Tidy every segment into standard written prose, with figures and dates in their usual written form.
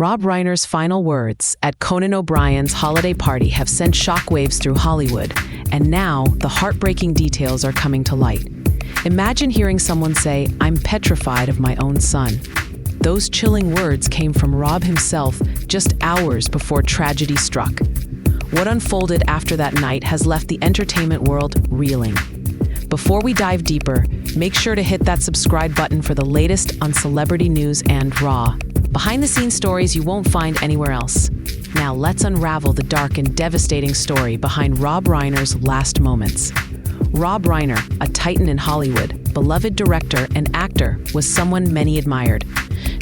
Rob Reiner's final words at Conan O'Brien's holiday party have sent shockwaves through Hollywood, and now the heartbreaking details are coming to light. Imagine hearing someone say, "I'm petrified of my own son." Those chilling words came from Rob himself just hours before tragedy struck. What unfolded after that night has left the entertainment world reeling. Before we dive deeper, make sure to hit that subscribe button for the latest on celebrity news and raw, behind-the-scenes stories you won't find anywhere else. Now let's unravel the dark and devastating story behind Rob Reiner's last moments. Rob Reiner, a titan in Hollywood, beloved director and actor, was someone many admired.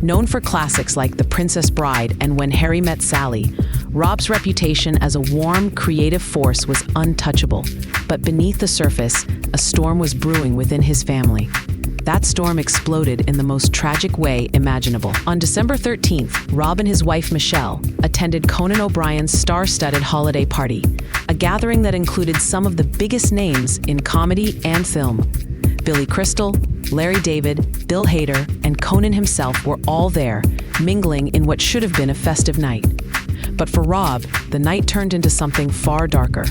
Known for classics like The Princess Bride and When Harry Met Sally, Rob's reputation as a warm, creative force was untouchable. But beneath the surface, a storm was brewing within his family. That storm exploded in the most tragic way imaginable. On December 13th, Rob and his wife Michelle attended Conan O'Brien's star-studded holiday party, a gathering that included some of the biggest names in comedy and film. Billy Crystal, Larry David, Bill Hader, and Conan himself were all there, mingling in what should have been a festive night. But for Rob, the night turned into something far darker.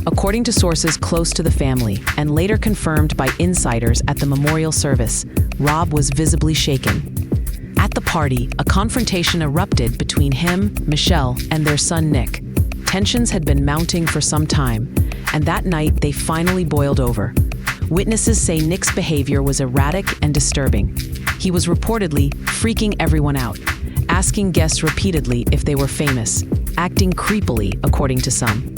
According to sources close to the family, and later confirmed by insiders at the memorial service, Rob was visibly shaken. At the party, a confrontation erupted between him, Michelle, and their son Nick. Tensions had been mounting for some time, and that night they finally boiled over. Witnesses say Nick's behavior was erratic and disturbing. He was reportedly freaking everyone out, asking guests repeatedly if they were famous, acting creepily, according to some.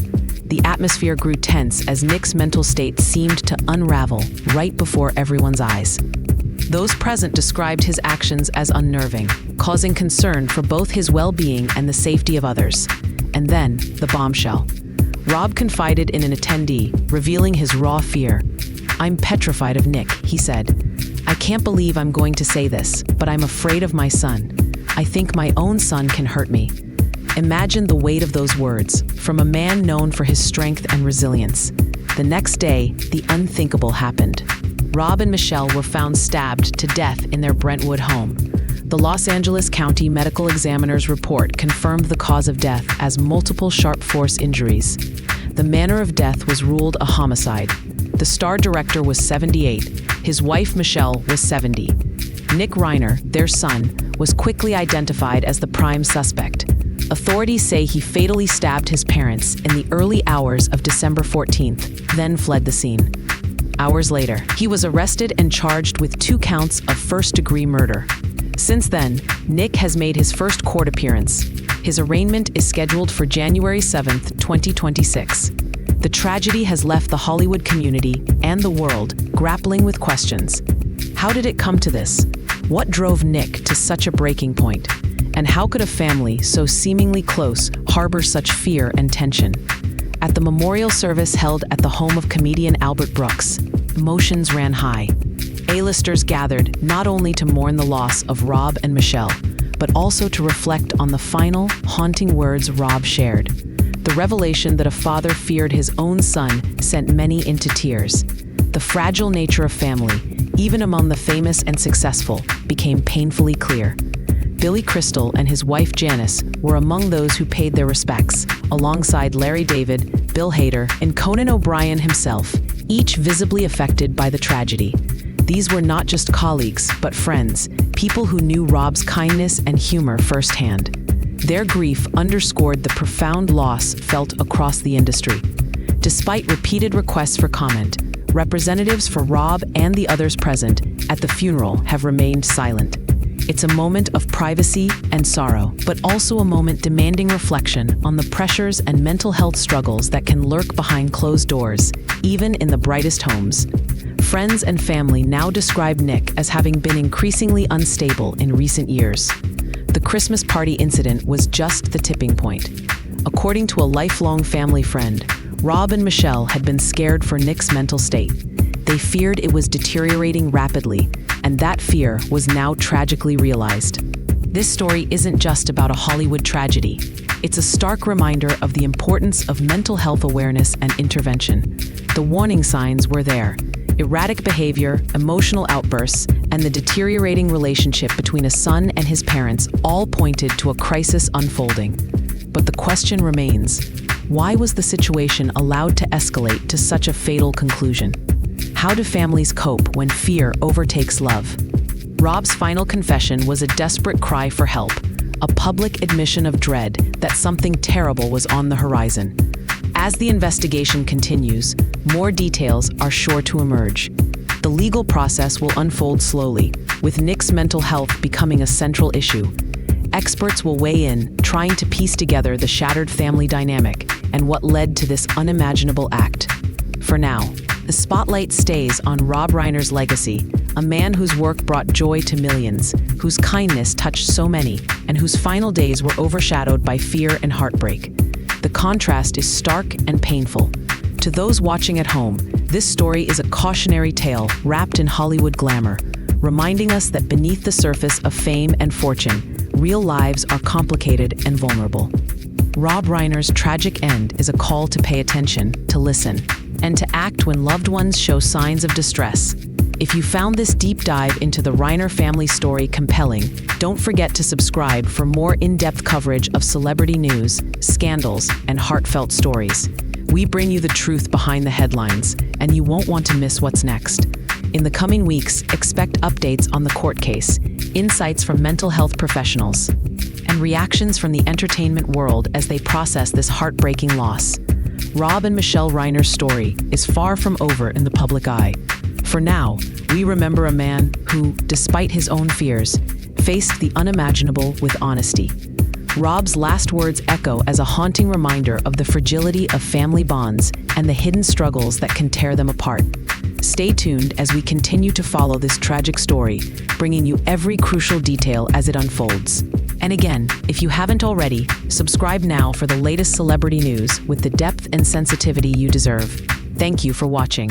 The atmosphere grew tense as Nick's mental state seemed to unravel right before everyone's eyes. Those present described his actions as unnerving, causing concern for both his well-being and the safety of others. And then, the bombshell. Rob confided in an attendee, revealing his raw fear. "I'm petrified of Nick," he said. "I can't believe I'm going to say this, but I'm afraid of my son. I think my own son can hurt me." Imagine the weight of those words, from a man known for his strength and resilience. The next day, the unthinkable happened. Rob and Michelle were found stabbed to death in their Brentwood home. The Los Angeles County Medical Examiner's report confirmed the cause of death as multiple sharp force injuries. The manner of death was ruled a homicide. The star director was 78. His wife, Michelle, was 70. Nick Reiner, their son, was quickly identified as the prime suspect. Authorities say he fatally stabbed his parents in the early hours of December 14th, then fled the scene. Hours later, he was arrested and charged with 2 counts of first-degree murder. Since then, Nick has made his first court appearance. His arraignment is scheduled for January 7th, 2026. The tragedy has left the Hollywood community and the world grappling with questions. How did it come to this? What drove Nick to such a breaking point? And how could a family so seemingly close harbor such fear and tension? At the memorial service held at the home of comedian Albert Brooks, emotions ran high. A-listers gathered not only to mourn the loss of Rob and Michelle, but also to reflect on the final, haunting words Rob shared. The revelation that a father feared his own son sent many into tears. The fragile nature of family, even among the famous and successful, became painfully clear. Billy Crystal and his wife Janice were among those who paid their respects, alongside Larry David, Bill Hader, and Conan O'Brien himself, each visibly affected by the tragedy. These were not just colleagues, but friends, people who knew Rob's kindness and humor firsthand. Their grief underscored the profound loss felt across the industry. Despite repeated requests for comment, representatives for Rob and the others present at the funeral have remained silent. It's a moment of privacy and sorrow, but also a moment demanding reflection on the pressures and mental health struggles that can lurk behind closed doors, even in the brightest homes. Friends and family now describe Nick as having been increasingly unstable in recent years. The Christmas party incident was just the tipping point. According to a lifelong family friend, Rob and Michelle had been scared for Nick's mental state. They feared it was deteriorating rapidly, and that fear was now tragically realized. This story isn't just about a Hollywood tragedy. It's a stark reminder of the importance of mental health awareness and intervention. The warning signs were there: erratic behavior, emotional outbursts, and and the deteriorating relationship between a son and his parents all pointed to a crisis unfolding. But the question remains, why was the situation allowed to escalate to such a fatal conclusion? How do families cope when fear overtakes love? Rob's final confession was a desperate cry for help, a public admission of dread that something terrible was on the horizon. As the investigation continues, more details are sure to emerge. The legal process will unfold slowly, with Nick's mental health becoming a central issue. Experts will weigh in, trying to piece together the shattered family dynamic and what led to this unimaginable act. For now, the spotlight stays on Rob Reiner's legacy, a man whose work brought joy to millions, whose kindness touched so many, and whose final days were overshadowed by fear and heartbreak. The contrast is stark and painful. To those watching at home, this story is a cautionary tale wrapped in Hollywood glamour, reminding us that beneath the surface of fame and fortune, real lives are complicated and vulnerable. Rob Reiner's tragic end is a call to pay attention, to listen, and to act when loved ones show signs of distress. If you found this deep dive into the Reiner family story compelling, don't forget to subscribe for more in-depth coverage of celebrity news, scandals, and heartfelt stories. We bring you the truth behind the headlines, and you won't want to miss what's next. In the coming weeks, expect updates on the court case, insights from mental health professionals, and reactions from the entertainment world as they process this heartbreaking loss. Rob and Michelle Reiner's story is far from over in the public eye. For now, we remember a man who, despite his own fears, faced the unimaginable with honesty. Rob's last words echo as a haunting reminder of the fragility of family bonds and the hidden struggles that can tear them apart. Stay tuned as we continue to follow this tragic story, bringing you every crucial detail as it unfolds. And again, if you haven't already, subscribe now for the latest celebrity news with the depth and sensitivity you deserve. Thank you for watching.